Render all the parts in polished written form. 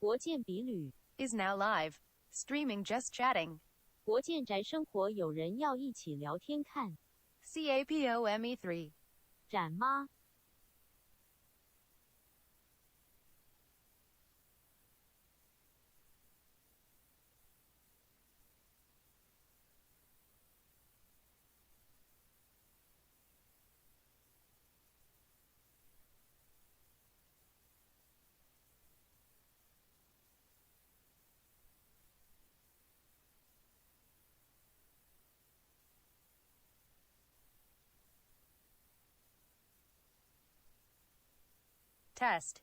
国见比旅 is now live, streaming just chatting. 国见宅生活有人要一起聊天看 Capom E3. 展吗？Test.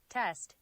Test.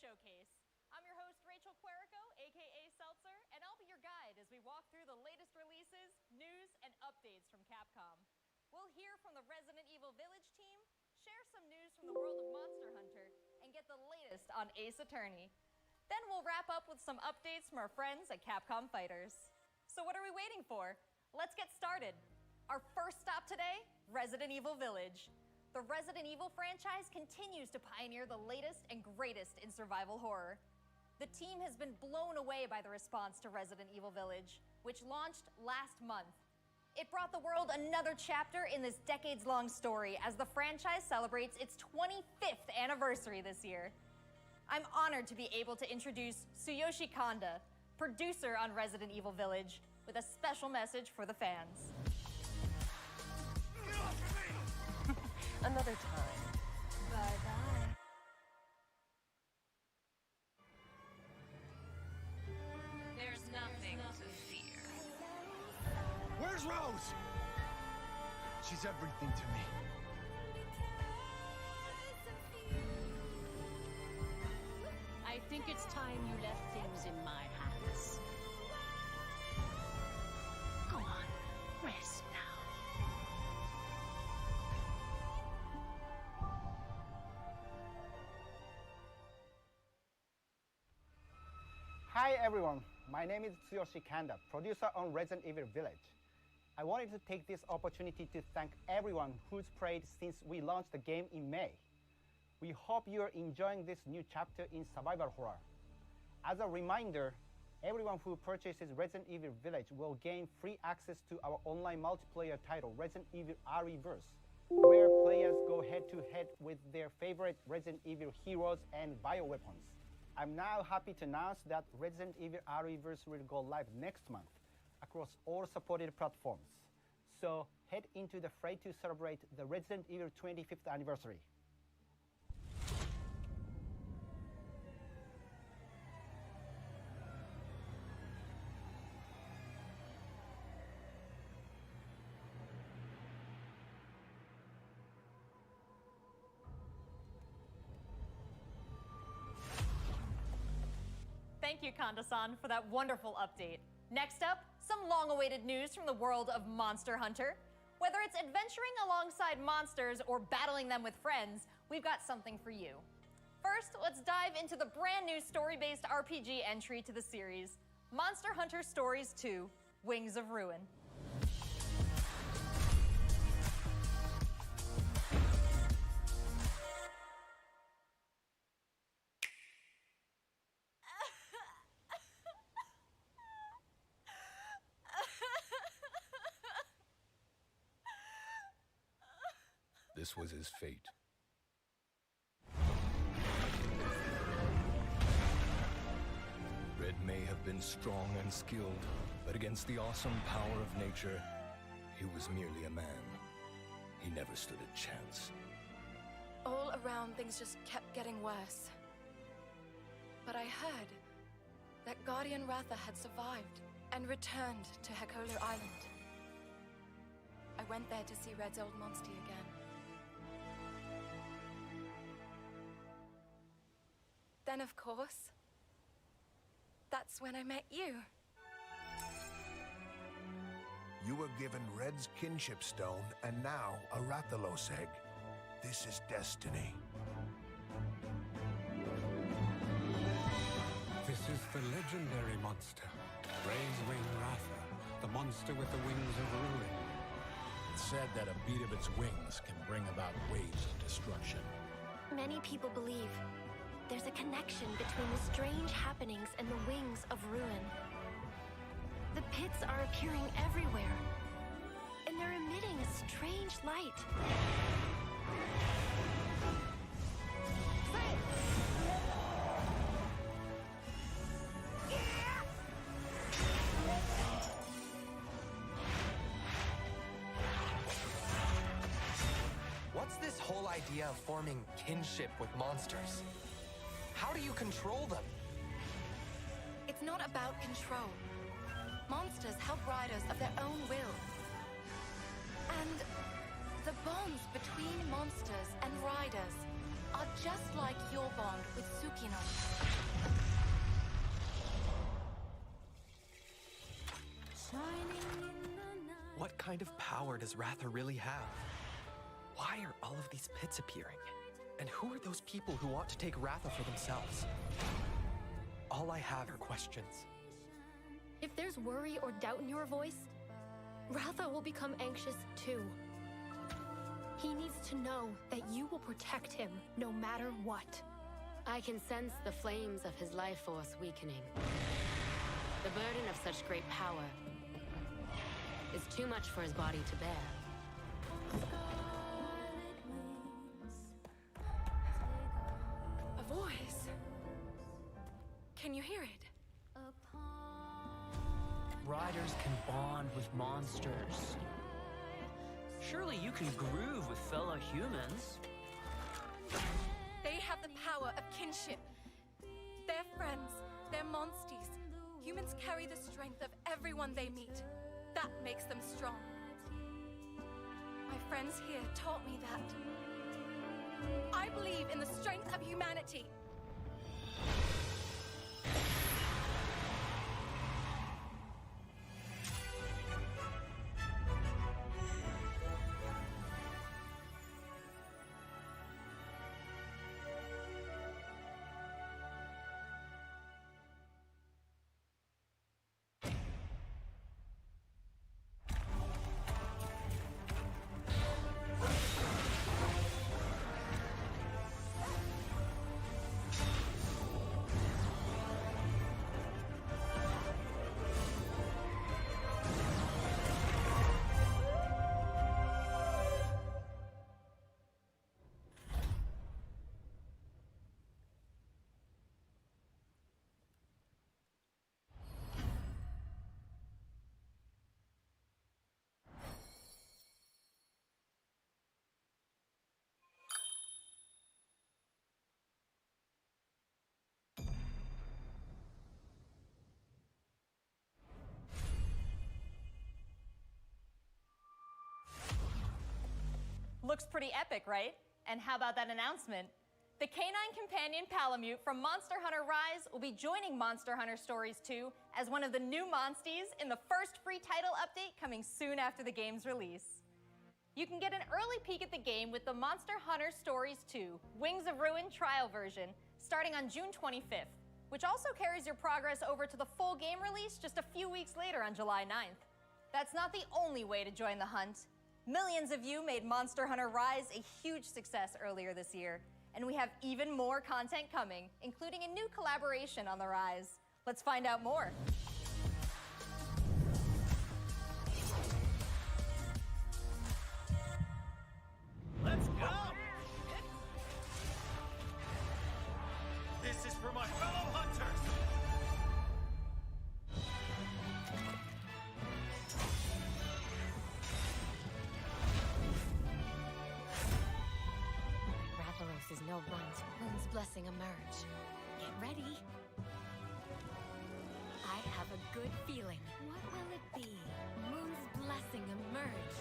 Showcase. I'm your host, Rachel Querico, aka Seltzer, and I'll be your guide as we walk through the latest releases, news, and updates from Capcom. We'll hear from the Resident Evil Village team, share some news from the world of Monster Hunter, and get the latest on Ace Attorney. Then we'll wrap up with some updates from our friends at Capcom Fighters. So what are we waiting for? Let's get started. Our first stop today, Resident Evil Village. The Resident Evil franchise continues to pioneer the latest and greatest in survival horror. The team has been blown away by the response to Resident Evil Village, which launched last month. It brought the world another chapter in this decades-long story as the franchise celebrates its 25th anniversary this year. I'm honored to be able to introduce Tsuyoshi Kanda, producer on Resident Evil Village, with a special message for the fans. Another time. Bye-bye. There's nothing to fear. Where's Rose? She's everything to me. I think it's time you left things in my hands. Go on, rest now. Hi everyone, my name is Tsuyoshi Kanda, producer on Resident Evil Village. I wanted to take this opportunity to thank everyone who's played since we launched the game in May. We hope you're enjoying this new chapter in survival horror. As a reminder, everyone who purchases Resident Evil Village will gain free access to our online multiplayer title, Resident Evil Re:Verse, where players go head-to-head with their favorite Resident Evil heroes and bioweapons. I'm now happy to announce that Resident Evil Re:Verse will go live next month across all supported platforms. So head into the fray to celebrate the Resident Evil 25th anniversary. Thank you, Kanda-san, for that wonderful update. Next up, some long-awaited news from the world of Monster Hunter. Whether it's adventuring alongside monsters or battling them with friends, we've got something for you. First, let's dive into the brand new story-based RPG entry to the series, Monster Hunter Stories 2: Wings of Ruin. This was his fate. Red may have been strong and skilled, but against the awesome power of nature, he was merely a man. He never stood a chance. All around, things just kept getting worse. But I heard that Guardian Ratha had survived and returned to Hekolu Island. I went there to see Red's old monster again. Then, of course, that's when I met you. You were given Red's kinship stone, and now a Rathalos egg. This is destiny. This is the legendary monster, Ray's Wing Ratha, the monster with the wings of ruin. It's said that a beat of its wings can bring about waves of destruction. Many people believe there's a connection between the strange happenings and the wings of ruin. The pits are appearing everywhere, and they're emitting a strange light. What's this whole idea of forming kinship with monsters? How do you control them? It's not about control. Monsters help riders of their own will. And the bonds between monsters and riders are just like your bond with Tsukino. What kind of power does Ratha really have? Why are all of these pits appearing? And who are those people who want to take Ratha for themselves? All I have are questions. If there's worry or doubt in your voice, Ratha will become anxious too. He needs to know that you will protect him no matter what. I can sense the flames of his life force weakening. The burden of such great power is too much for his body to bear. A voice. Can you hear it? Riders can bond with monsters. Surely you can groove with fellow humans. They have the power of kinship. They're friends. They're monsties. Humans carry the strength of everyone they meet. That makes them strong. My friends here taught me that. I believe in the strength of humanity. Looks pretty epic, right? And how about that announcement? The canine companion Palamute from Monster Hunter Rise will be joining Monster Hunter Stories 2 as one of the new monsties in the first free title update coming soon after the game's release. You can get an early peek at the game with the Monster Hunter Stories 2 Wings of Ruin trial version starting on June 25th, which also carries your progress over to the full game release just a few weeks later on July 9th. That's not the only way to join the hunt. Millions of you made Monster Hunter Rise a huge success earlier this year, and we have even more content coming, including a new collaboration on the Rise. Let's find out more. Let's go! This is for my fellow hunters! Rathalos is no runt. Moon's blessing emerge. Get ready. I have a good feeling. What will it be? Moon's blessing emerge.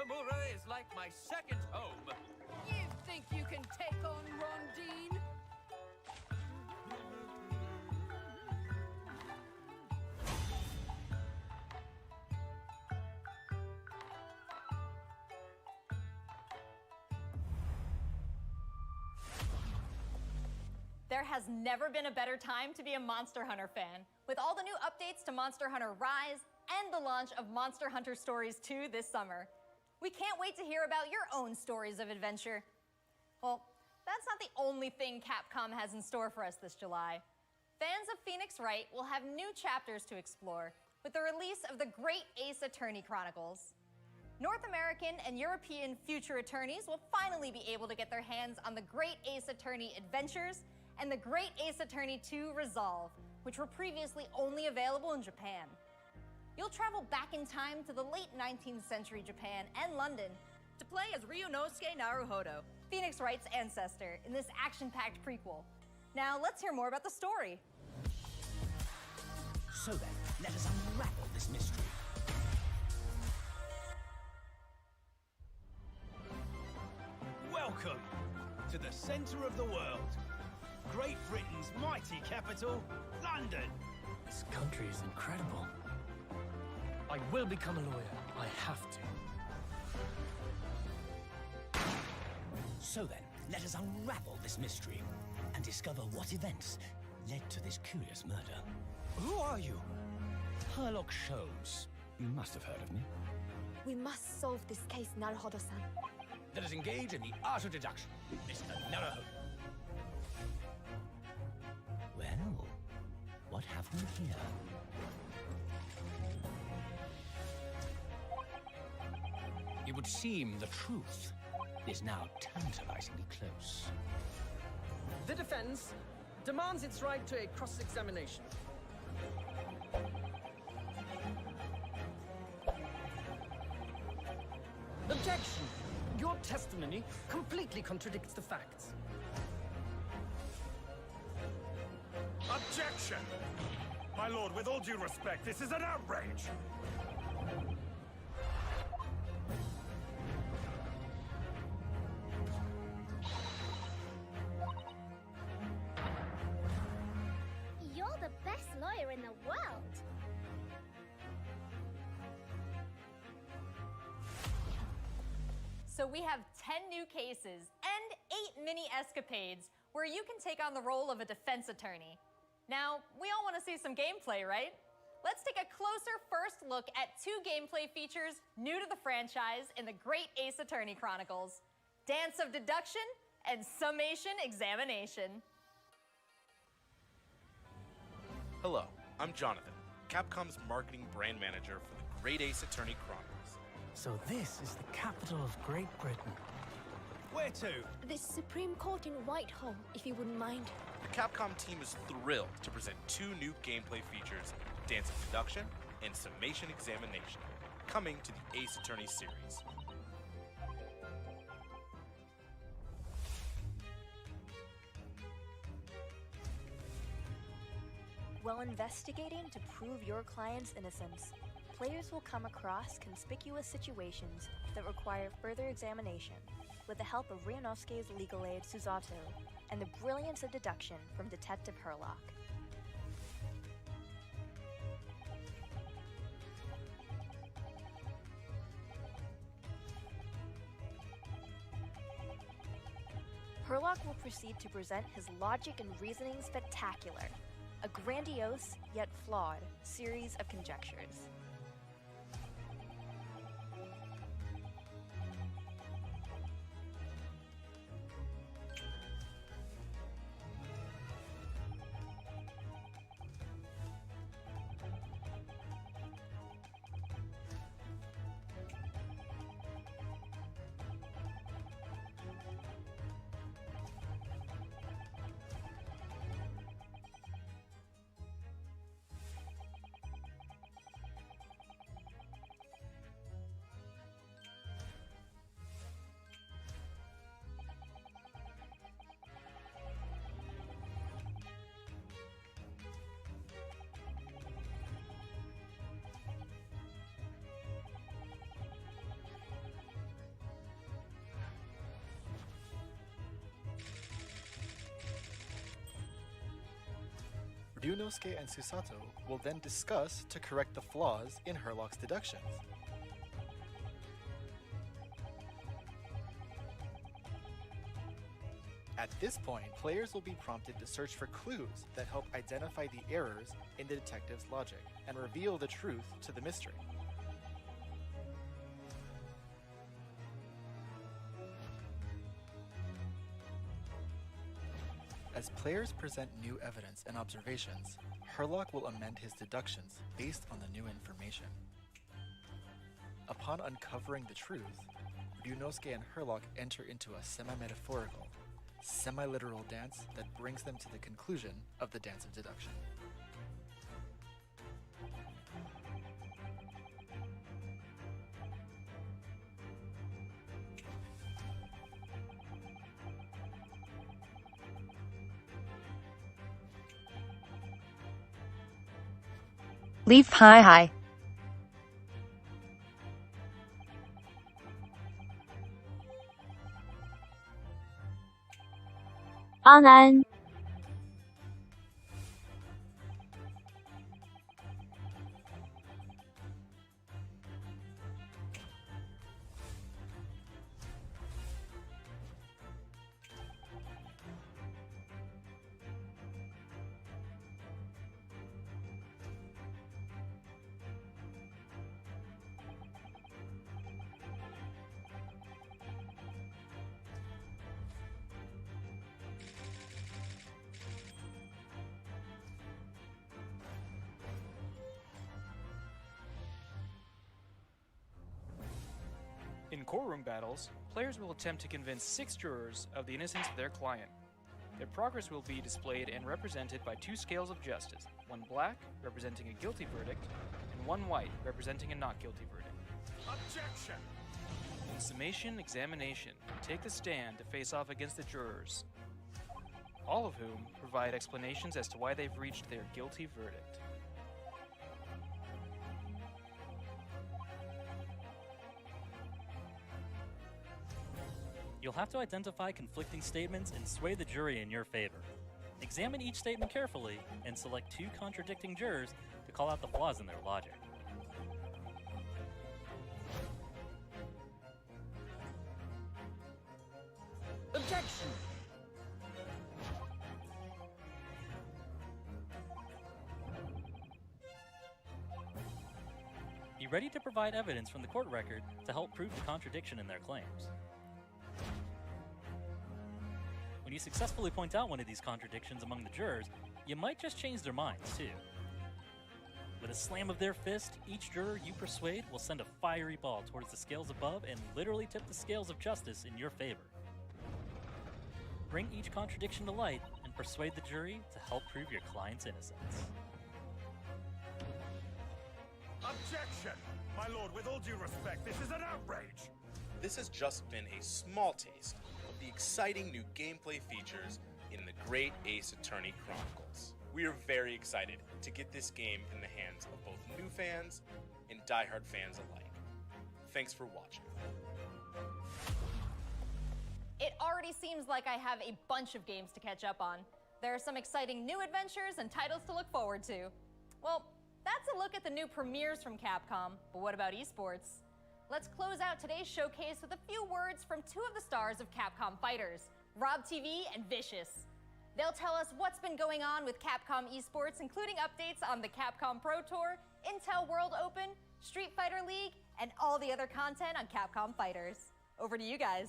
Tamura is like my second home. You think you can take on Rondine? There has never been a better time to be a Monster Hunter fan, with all the new updates to Monster Hunter Rise and the launch of Monster Hunter Stories 2 this summer. We can't wait to hear about your own stories of adventure. Well, that's not the only thing Capcom has in store for us this July. Fans of Phoenix Wright will have new chapters to explore with the release of the Great Ace Attorney Chronicles. North American and European future attorneys will finally be able to get their hands on the Great Ace Attorney Adventures and the Great Ace Attorney 2 Resolve, which were previously only available in Japan. You'll travel back in time to the late 19th century Japan and London to play as Ryunosuke Naruhodo, Phoenix Wright's ancestor, in this action-packed prequel. Now, let's hear more about the story. So then, let us unravel this mystery. Welcome to the center of the world. Great Britain's mighty capital, London. This country is incredible. I will become a lawyer. I have to. So then, let us unravel this mystery and discover what events led to this curious murder. Who are you? Herlock Sholmes. You must have heard of me. We must solve this case, Naruhodo-san. Let us engage in the art of deduction, Mr. Naruhodo. Well, what have we here? It would seem the truth is now tantalizingly close. The defense demands its right to a cross-examination. Objection! Your testimony completely contradicts the facts. Objection! My lord, with all due respect, this is an outrage! You're the best lawyer in the world. So we have 10 new cases and 8 mini escapades where you can take on the role of a defense attorney. Now, we all want to see some gameplay, right? Let's take a closer first look at 2 gameplay features new to the franchise in the Great Ace Attorney Chronicles: Dance of Deduction and Summation Examination. Hello, I'm Jonathan, Capcom's marketing brand manager for the Great Ace Attorney Chronicles. So this is the capital of Great Britain. Where to? The Supreme Court in Whitehall, if you wouldn't mind. The Capcom team is thrilled to present 2 new gameplay features, Dance of Deduction and Summation Examination, coming to the Ace Attorney series. While investigating to prove your client's innocence, players will come across conspicuous situations that require further examination with the help of Ryunosuke's legal aid Susato and the brilliance of deduction from Detective Herlock. Herlock will proceed to present his logic and reasoning spectacular, a grandiose yet flawed series of conjectures. Ryunosuke and Susato will then discuss to correct the flaws in Herlock's deductions. At this point, players will be prompted to search for clues that help identify the errors in the detective's logic and reveal the truth to the mystery. As players present new evidence and observations, Herlock will amend his deductions based on the new information. Upon uncovering the truth, Ryunosuke and Herlock enter into a semi-metaphorical, semi-literal dance that brings them to the conclusion of the dance of deduction. Leaf high.安。In courtroom battles, players will attempt to convince 6 jurors of the innocence of their client. Their progress will be displayed and represented by 2 scales of justice, one black, representing a guilty verdict, and one white, representing a not guilty verdict. Objection! In summation examination, take the stand to face off against the jurors, all of whom provide explanations as to why they've reached their guilty verdict. You'll have to identify conflicting statements and sway the jury in your favor. Examine each statement carefully and select 2 contradicting jurors to call out the flaws in their logic. Objection! Be ready to provide evidence from the court record to help prove the contradiction in their claims. When you successfully point out one of these contradictions among the jurors, you might just change their minds, too. With a slam of their fist, each juror you persuade will send a fiery ball towards the scales above and literally tip the scales of justice in your favor. Bring each contradiction to light and persuade the jury to help prove your client's innocence. Objection! My lord, with all due respect, this is an outrage! This has just been a small taste of the exciting new gameplay features in the Great Ace Attorney Chronicles. We are very excited to get this game in the hands of both new fans and diehard fans alike. Thanks for watching. It already seems like I have a bunch of games to catch up on. There are some exciting new adventures and titles to look forward to. Well, that's a look at the new premieres from Capcom, but what about esports? Let's close out today's showcase with a few words from 2 of the stars of Capcom Fighters, Rob TV and Vicious. They'll tell us what's been going on with Capcom esports, including updates on the Capcom Pro Tour, Intel World Open, Street Fighter League, and all the other content on Capcom Fighters. Over to you guys.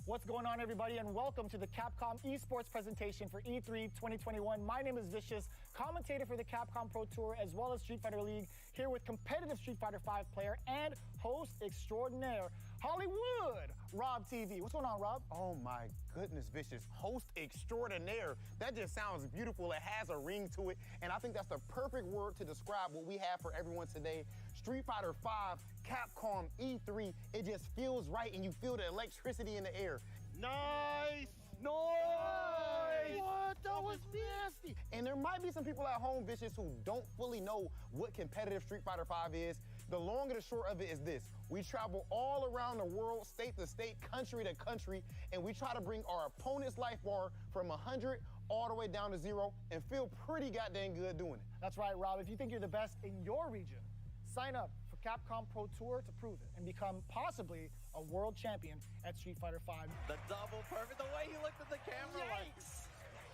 What's going on, everybody, and welcome to the Capcom esports presentation for E3 2021. My name is Vicious, commentator for the Capcom Pro Tour as well as Street Fighter League, here with competitive Street Fighter V player and host extraordinaire, Hollywood, Rob TV. What's going on, Rob? Oh my goodness, Vicious. Host extraordinaire. That just sounds beautiful. It has a ring to it, and I think that's the perfect word to describe what we have for everyone today. Street Fighter V, Capcom E3, it just feels right, and you feel the electricity in the air. Nice! Nice! What? That was nasty! And there might be some people at home, Vicious, who don't fully know what competitive Street Fighter V is. The long and the short of it is this. We travel all around the world, state to state, country to country, and we try to bring our opponent's life bar from 100 all the way down to 0 and feel pretty goddamn good doing it. That's right, Rob. If you think you're the best in your region, sign up for for Capcom Pro Tour to prove it and become possibly a world champion at Street Fighter V. The double perfect, the way he looked at the camera. Yikes!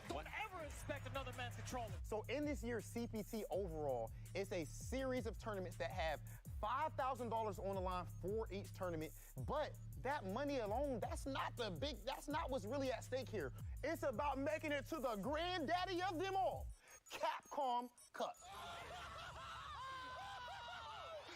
Don't ever expect another man's controller. So in this year's CPT overall, it's a series of tournaments that have $5,000 on the line for each tournament, but that money alone, that's not what's really at stake here. It's about making it to the granddaddy of them all, Capcom Cup.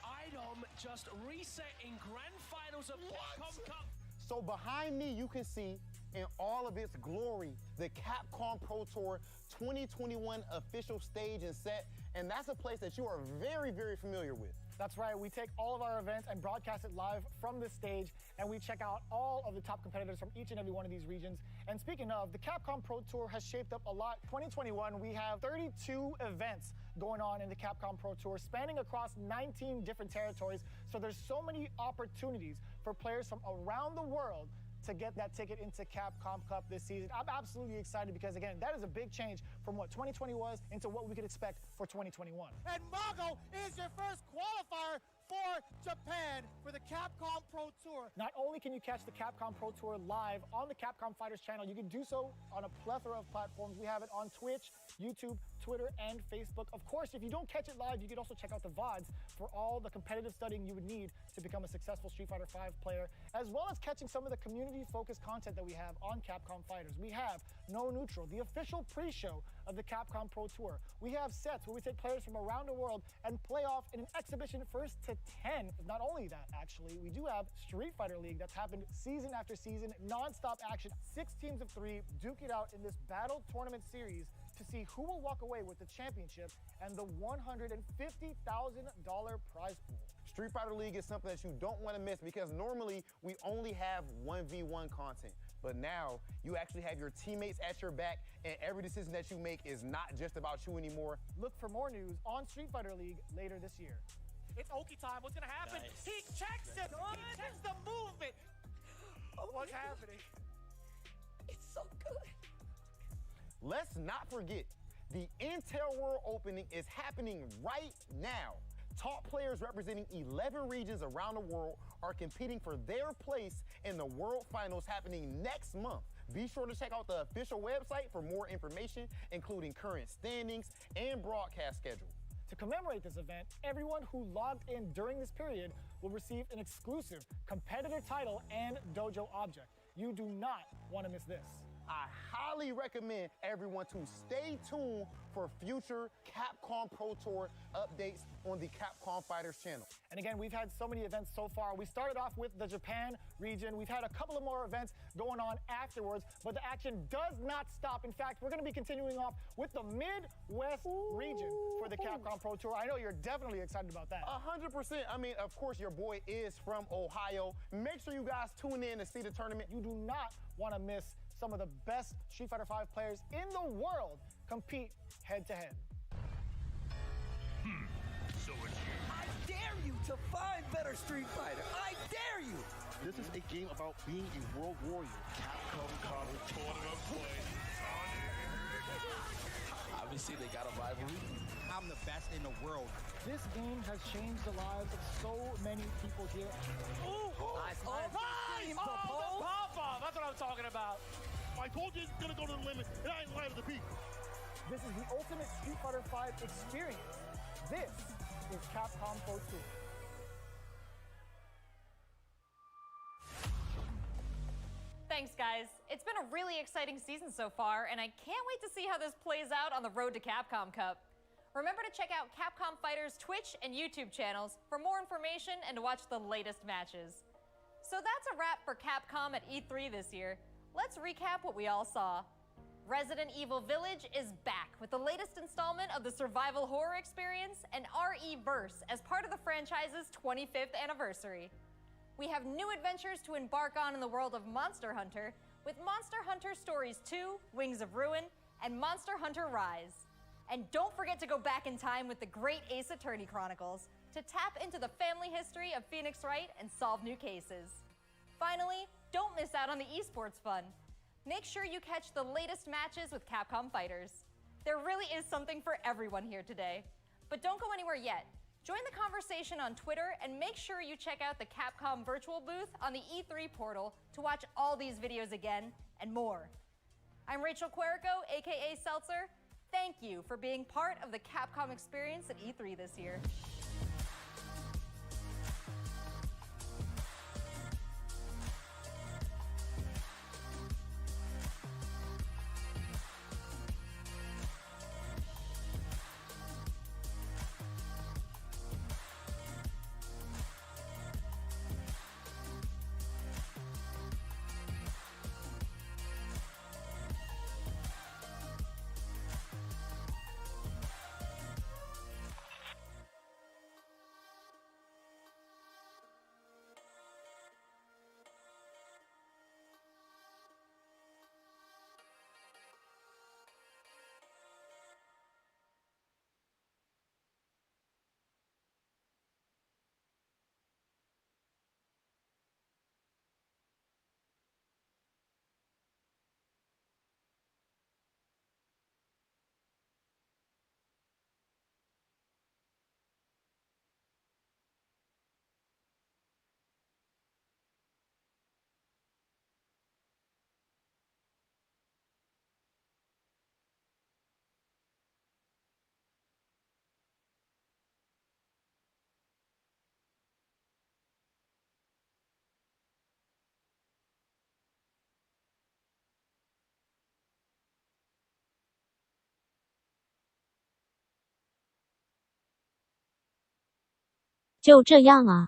Item just reset in grand finals of Capcom Cup. So behind me, you can see in all of its glory, the Capcom Pro Tour 2021 official stage and set, and that's a place that you are very, very familiar with. That's right, we take all of our events and broadcast it live from this stage, and we check out all of the top competitors from each and every one of these regions. And speaking of, the Capcom Pro Tour has shaped up a lot. 2021, we have 32 events going on in the Capcom Pro Tour, spanning across 19 different territories. So there's so many opportunities for players from around the world to get that ticket into Capcom Cup this season. I'm absolutely excited because, again, that is a big change from what 2020 was into what we could expect for 2021. And Mago is your first qualifier for Japan for the Capcom Pro Tour. Not only can you catch the Capcom Pro Tour live on the Capcom Fighters channel, you can do so on a plethora of platforms. We have it on Twitch, YouTube, Twitter, and Facebook. Of course, if you don't catch it live, you can also check out the VODs for all the competitive studying you would need to become a successful Street Fighter V player, as well as catching some of the community-focused content that we have on Capcom Fighters. We have No Neutral, the official pre-show of the Capcom Pro Tour. We have sets where we take players from around the world and play off in an exhibition first to 10. Not only that, actually, we do have Street Fighter League that's happened season after season, non-stop action, 6 teams of 3, duke it out in this battle tournament series to see who will walk away with the championship and the $150,000 prize pool. Street Fighter League is something that you don't want to miss because normally we only have 1v1 content. But now you actually have your teammates at your back, and every decision that you make is not just about you anymore. Look for more news on Street Fighter League later this year. It's Oki time. What's gonna happen? Nice. He checks it. He checks the movement. What's happening? It's so good. Let's not forget, the Intel World Opening is happening right now. Top players representing 11 regions around the world are competing for their place in the World Finals happening next month. Be sure to check out the official website for more information, including current standings and broadcast schedule. To commemorate this event, everyone who logged in during this period will receive an exclusive competitor title and dojo object. You do not want to miss this. I highly recommend everyone to stay tuned for future Capcom Pro Tour updates on the Capcom Fighters channel. And again, we've had so many events so far. We started off with the Japan region. We've had a couple of more events going on afterwards, but the action does not stop. In fact, we're going to be continuing off with the Midwest region for the Capcom Pro Tour. I know you're definitely excited about that. 100%. I mean, of course, your boy is from Ohio. Make sure you guys tune in to see the tournament. You do not want to miss some of the best Street Fighter V players in the world compete head-to-head. So it's you. I dare you to find better Street Fighter. I dare you. This is a game about being a world warrior. Capcom Cup tournament play. Obviously, they got a rivalry. I'm the best in the world. This game has changed the lives of so many people here. Ooh! Nice. Oh, the pop-off! That's what I'm talking about. I told you it's gonna go to the limit, and I ain't lying to the peak. This is the ultimate Street Fighter V experience. This is Capcom Pro Tour. Thanks, guys. It's been a really exciting season so far, and I can't wait to see how this plays out on the road to Capcom Cup. Remember to check out Capcom Fighters' Twitch and YouTube channels for more information and to watch the latest matches. So that's a wrap for Capcom at E3 this year. Let's recap what we all saw. Resident Evil Village is back with the latest installment of the survival horror experience and RE-verse as part of the franchise's 25th anniversary. We have new adventures to embark on in the world of Monster Hunter with Monster Hunter Stories 2, Wings of Ruin, and Monster Hunter Rise. And don't forget to go back in time with the great Ace Attorney Chronicles to tap into the family history of Phoenix Wright and solve new cases. Finally, don't miss out on the esports fun. Make sure you catch the latest matches with Capcom Fighters. There really is something for everyone here today. But don't go anywhere yet. Join the conversation on Twitter and make sure you check out the Capcom virtual booth on the E3 portal to watch all these videos again and more. I'm Rachel Querico, aka Seltzer. Thank you for being part of the Capcom experience at E3 this year.就这样啊。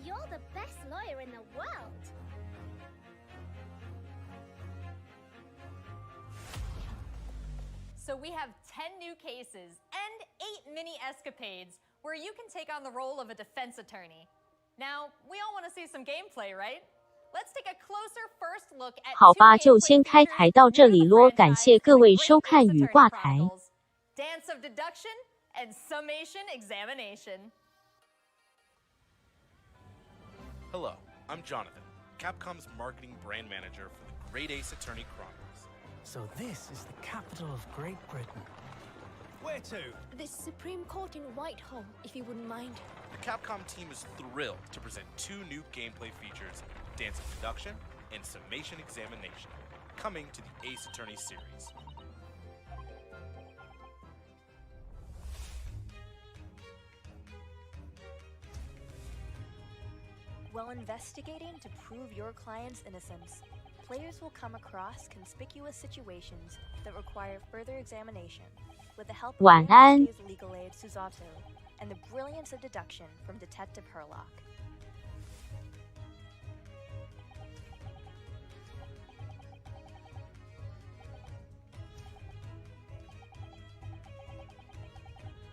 You're the best lawyer in the world. So we have 10 new cases and 8 mini escapades where you can take on the role of a defense attorney. Now, we all want to see some gameplay, right? Let's take a closer first look at 好吧，就先开台到这里咯，感谢各位收看与挂台。Dance of Deduction and Summation Examination. Hello, I'm Jonathan, Capcom's marketing brand manager for the Great Ace Attorney Chronicles. So this is the capital of Great Britain. Where to? The Supreme Court in Whitehall, if you wouldn't mind. The Capcom team is thrilled to present 2 new gameplay features, Dance of Deduction and Summation Examination, coming to the Ace Attorney series. While investigating to prove your client's innocence, players will come across conspicuous situations that require further examination with the help of晚安。legal aid Suzato and the brilliance of deduction from Detective Herlock.